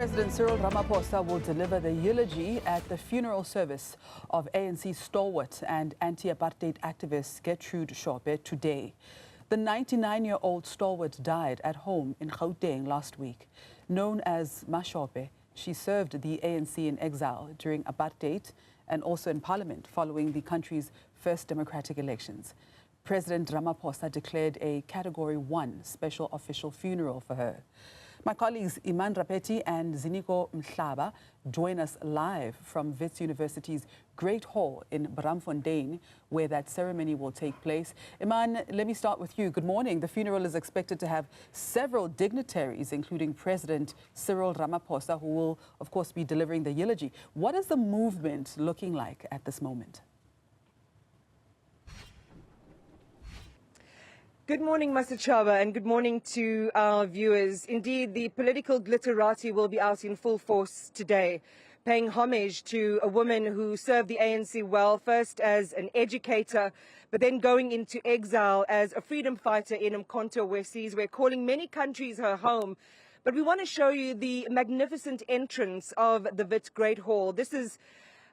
President Cyril Ramaphosa will deliver the eulogy at the funeral service of ANC stalwart and anti-apartheid activist Gertrude Shope today. The 99-year-old stalwart died at home in Gauteng last week. Known as Shope, she served the ANC in exile during apartheid and also in parliament following the country's first democratic elections. President Ramaphosa declared a Category 1 special official funeral for her. My colleagues Iman Rappetti and Ziniko Mhlaba join us live from Wits University's Great Hall in Braamfontein, where that ceremony will take place. Iman, let me start with you. Good morning. The funeral is expected to have several dignitaries, including President Cyril Ramaphosa, who will, of course, be delivering the eulogy. What is the movement looking like at this moment? Good morning, Mr. Chaba, and good morning to our viewers. Indeed, the political glitterati will be out in full force today, paying homage to a woman who served the ANC well, first as an educator, but then going into exile as a freedom fighter in Umkhonto we We're calling many countries her home. But we want to show you the magnificent entrance of the Wits Great Hall. This is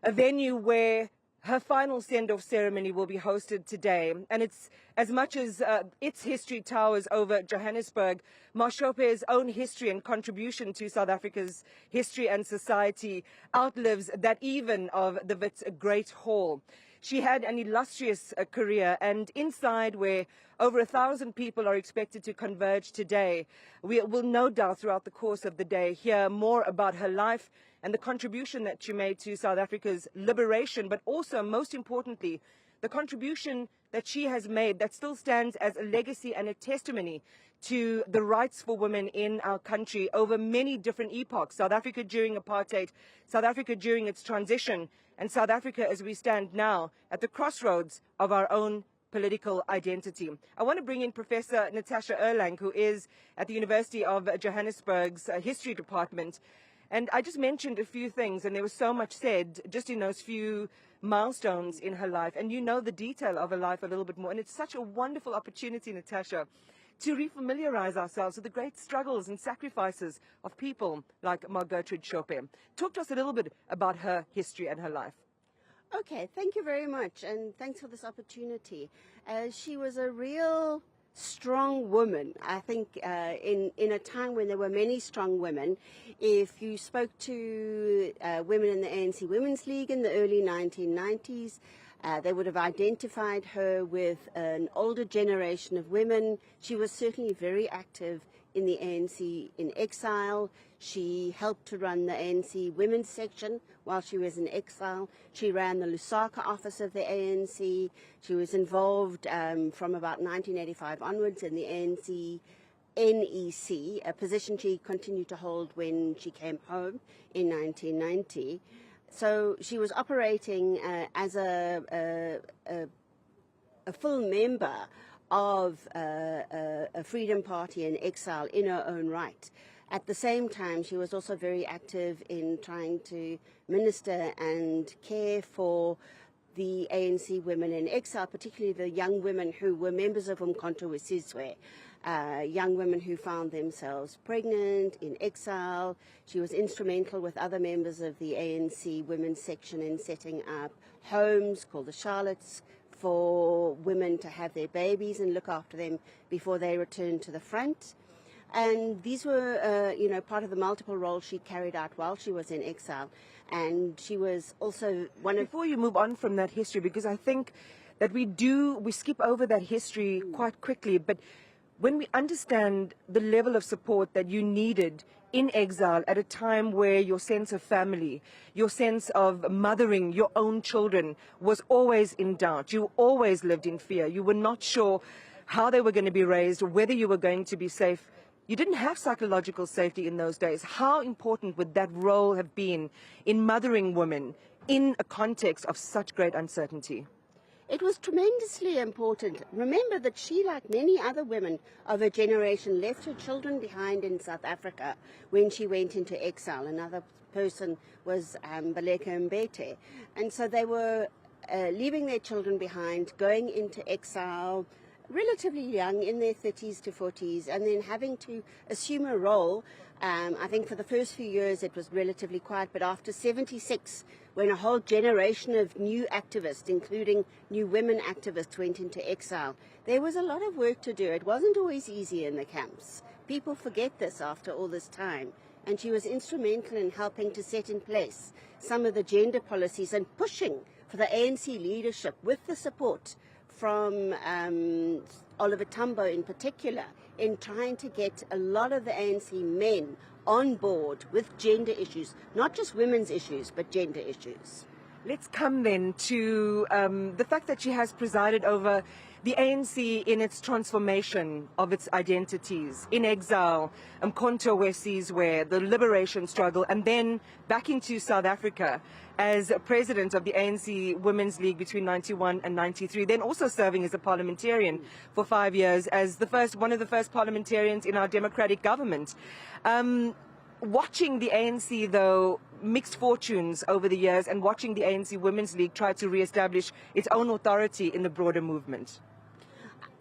a venue where her final send-off ceremony will be hosted today, and it's as much as its history towers over Johannesburg. Shope's own history and contribution to South Africa's history and society outlives that even of the Wits Great Hall. She had an illustrious career, and inside, where over 1,000 people are expected to converge today, we will no doubt throughout the course of the day hear more about her life and the contribution that she made to South Africa's liberation, but also, most importantly, the contribution that she has made that still stands as a legacy and a testimony to the rights for women in our country over many different epochs. South Africa during apartheid, South Africa during its transition, and South Africa as we stand now at the crossroads of our own political identity. I want to bring in Professor Natasha Erlank, who is at the University of Johannesburg's History Department. And I just mentioned a few things, and there was so much said just in those few milestones in her life. And you know the detail of her life a little bit more. And it's such a wonderful opportunity, Natasha, to refamiliarize ourselves with the great struggles and sacrifices of people like Gertrude Shope. Talk to us a little bit about her history and her life. Okay, thank you very much, and thanks for this opportunity. She was a real strong woman, I think, in a time when there were many strong women. If you spoke to women in the ANC Women's League in the early 1990s, they would have identified her with an older generation of women. She was certainly very active in the ANC in exile. She helped to run the ANC women's section while she was in exile. She ran the Lusaka office of the ANC. She was involved from about 1985 onwards in the ANC NEC, a position she continued to hold when she came home in 1990. So she was operating as a full member of a freedom party in exile in her own right. At the same time, she was also very active in trying to minister and care for the ANC women in exile, particularly the young women who were members of Umkhonto we young women who found themselves pregnant in exile. She was instrumental with other members of the ANC women's section in setting up homes called the Charlottes for women to have their babies and look after them before they returned to the front. And these were, part of the multiple roles she carried out while she was in exile. And she was also one of... Before you move on from that history, because I think that we skip over that history quite quickly, but when we understand the level of support that you needed in exile at a time where your sense of family, your sense of mothering your own children was always in doubt. You always lived in fear. You were not sure how they were going to be raised, or whether you were going to be safe. You didn't have psychological safety in those days. How important would that role have been in mothering women in a context of such great uncertainty? It was tremendously important. Remember that she, like many other women of her generation, left her children behind in South Africa when she went into exile. Another person was Baleka Mbete. And so they were leaving their children behind, going into exile, relatively young, in their 30s to 40s, and then having to assume a role. I think for the first few years it was relatively quiet, but after 76, when a whole generation of new activists, including new women activists, went into exile, there was a lot of work to do. It wasn't always easy in the camps. People forget this after all this time. And she was instrumental in helping to set in place some of the gender policies and pushing for the ANC leadership, with the support from Oliver Tambo in particular, in trying to get a lot of the ANC men on board with gender issues, not just women's issues, but gender issues. Let's come then to the fact that she has presided over the ANC in its transformation of its identities, in exile, Mkhonto Wesizwe, the liberation struggle, and then back into South Africa as president of the ANC Women's League between 91 and 93, then also serving as a parliamentarian for 5 years as one of the first parliamentarians in our democratic government. Watching the ANC, though, mixed fortunes over the years, and watching the ANC Women's League try to re-establish its own authority in the broader movement.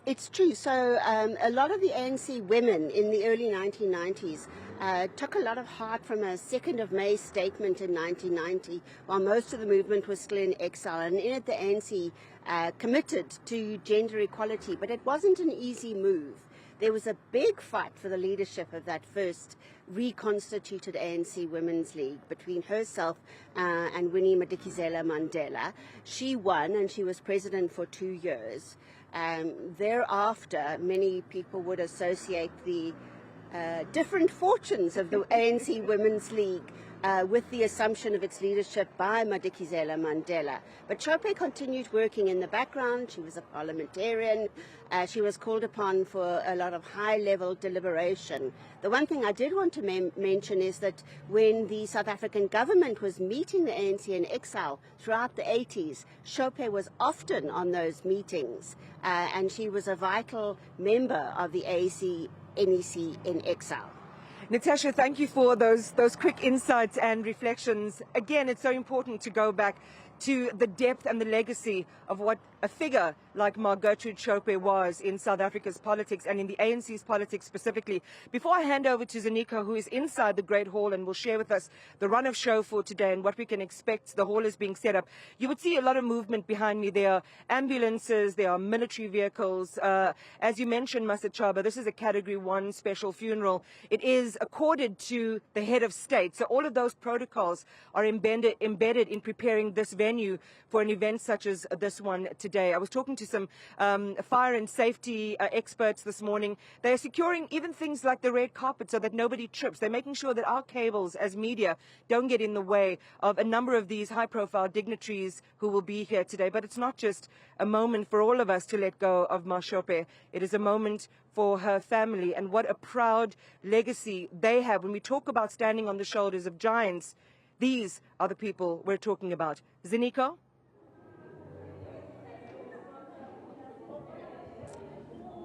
It's true. So a lot of the ANC women in the early 1990s took a lot of heart from a 2nd of May statement in 1990, while most of the movement was still in exile. And in it, the ANC committed to gender equality, but it wasn't an easy move. There was a big fight for the leadership of that first reconstituted ANC Women's League between herself and Winnie Madikizela Mandela. She won, and she was president for 2 years. Thereafter, many people would associate the different fortunes of the ANC Women's League with the assumption of its leadership by Madikizela Mandela. But Shope continued working in the background. She was a parliamentarian. She was called upon for a lot of high-level deliberation. The one thing I did want to mention is that when the South African government was meeting the ANC in exile throughout the 80s, Shope was often on those meetings, and she was a vital member of the NEC in exile. Natasha, thank you for those quick insights and reflections. Again, it's so important to go back to the depth and the legacy of what a figure like Gertrude Shope was in South Africa's politics and in the ANC's politics specifically. Before I hand over to Zanika, who is inside the Great Hall and will share with us the run of show for today and what we can expect, the hall is being set up. You would see a lot of movement behind me. There are ambulances, there are military vehicles. As you mentioned, Master Chaba, this is a Category 1 special funeral. It is accorded to the head of state. So all of those protocols are embedded in preparing this venue for an event such as this one today. I was talking to some fire and safety experts this morning. They are securing even things like the red carpet so that nobody trips. They're making sure that our cables as media don't get in the way of a number of these high-profile dignitaries who will be here today. But it's not just a moment for all of us to let go of Ma Shope. It is a moment for her family, and what a proud legacy they have. When we talk about standing on the shoulders of giants, these are the people we're talking about. Zanika?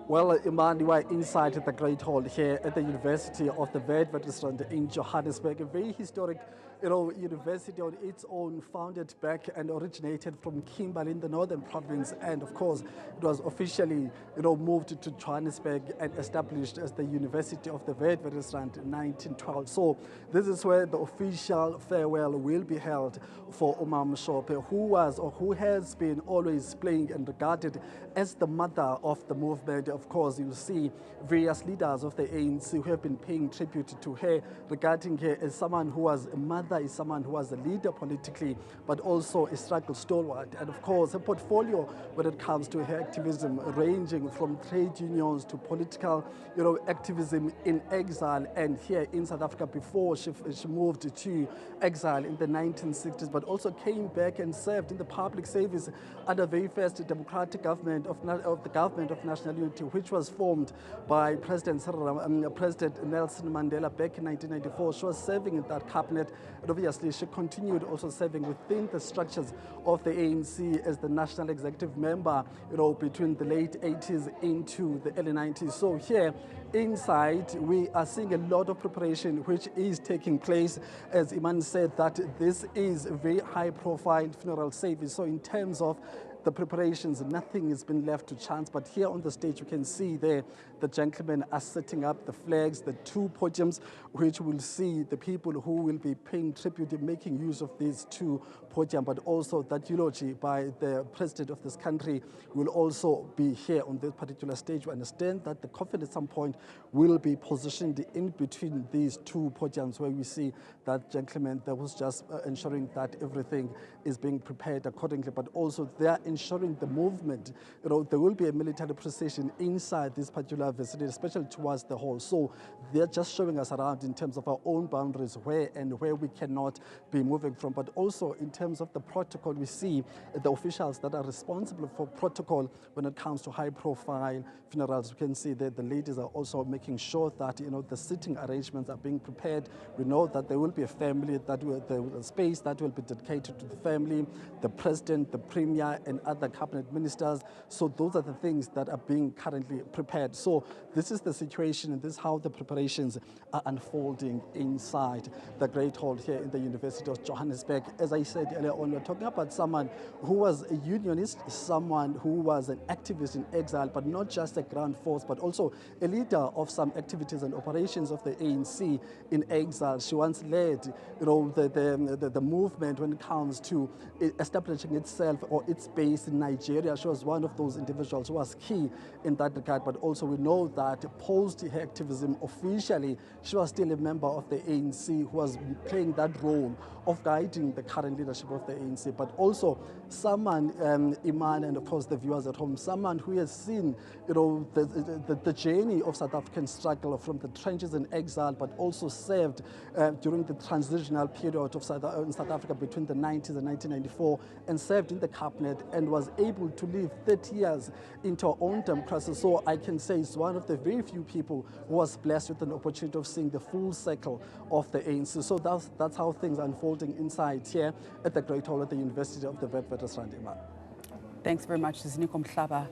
Well, Iman, we are inside the Great Hall here at the University of the Witwatersrand in Johannesburg, a very historic university on its own, founded back and originated from Kimberley in the Northern Province, and of course it was officially moved to Johannesburg and established as the University of the Witwatersrand in 1912. So this is where the official farewell will be held for Umam Shope, who has been always playing and regarded as the mother of the movement. Of course, you see various leaders of the ANC who have been paying tribute to her, regarding her as someone who was a mother, is someone who was a leader politically, but also a struggle stalwart. And of course, her portfolio when it comes to her activism, ranging from trade unions to political activism in exile and here in South Africa before she moved to exile in the 1960s, but also came back and served in the public service under the very first democratic government of the Government of National Unity, which was formed by President Nelson Mandela back in 1994. She was serving in that cabinet, and obviously she continued also serving within the structures of the ANC as the national executive member, between the late 80s into the early 90s. So here inside, we are seeing a lot of preparation which is taking place. As Iman said, that this is a very high-profile funeral service. So in terms of the preparations, nothing has been left to chance. But here on the stage, you can see there the gentlemen are setting up the flags, the two podiums, which will see the people who will be paying tribute, making use of these two podiums, but also that eulogy by the president of this country will also be here on this particular stage. We understand that the coffin at some point will be positioned in between these two podiums, where we see that gentleman that was just ensuring that everything is being prepared accordingly, but also they are ensuring the movement. There will be a military procession inside this particular vicinity, especially towards the hall. So they're just showing us around in terms of our own boundaries, where we cannot be moving from. But also in terms of the protocol, we see the officials that are responsible for protocol when it comes to high-profile funerals. We can see that the ladies are also making sure that the sitting arrangements are being prepared. We know that there will be a family the space that will be dedicated to the family, the president, the premier, and other cabinet ministers. So those are the things that are being currently prepared. So this is the situation, and this is how the preparations are unfolding inside the Great Hall here in the University of Johannesburg. As I said earlier on, we're talking about someone who was a unionist, someone who was an activist in exile, but not just a ground force, but also a leader of some activities and operations of the ANC in exile. She once led the movement when it comes to establishing itself or its base in Nigeria. She was one of those individuals who was key in that regard, but also we know that post her activism officially, she was still a member of the ANC who was playing that role of guiding the current leadership of the ANC, but also someone, Iman, and of course the viewers at home, someone who has seen the journey of South African struggle from the trenches in exile, but also served during the transitional period of South Africa between the 90s and 1994, and served in the cabinet and was able to live 30 years into our own democracy. So I can say it's one of the very few people who was blessed with an opportunity of seeing the full cycle of the ANC. So that's how things are unfolding inside here at the Great Hall at the University of the Witwatersrand. Thanks very much, Ziniko Mhlaba.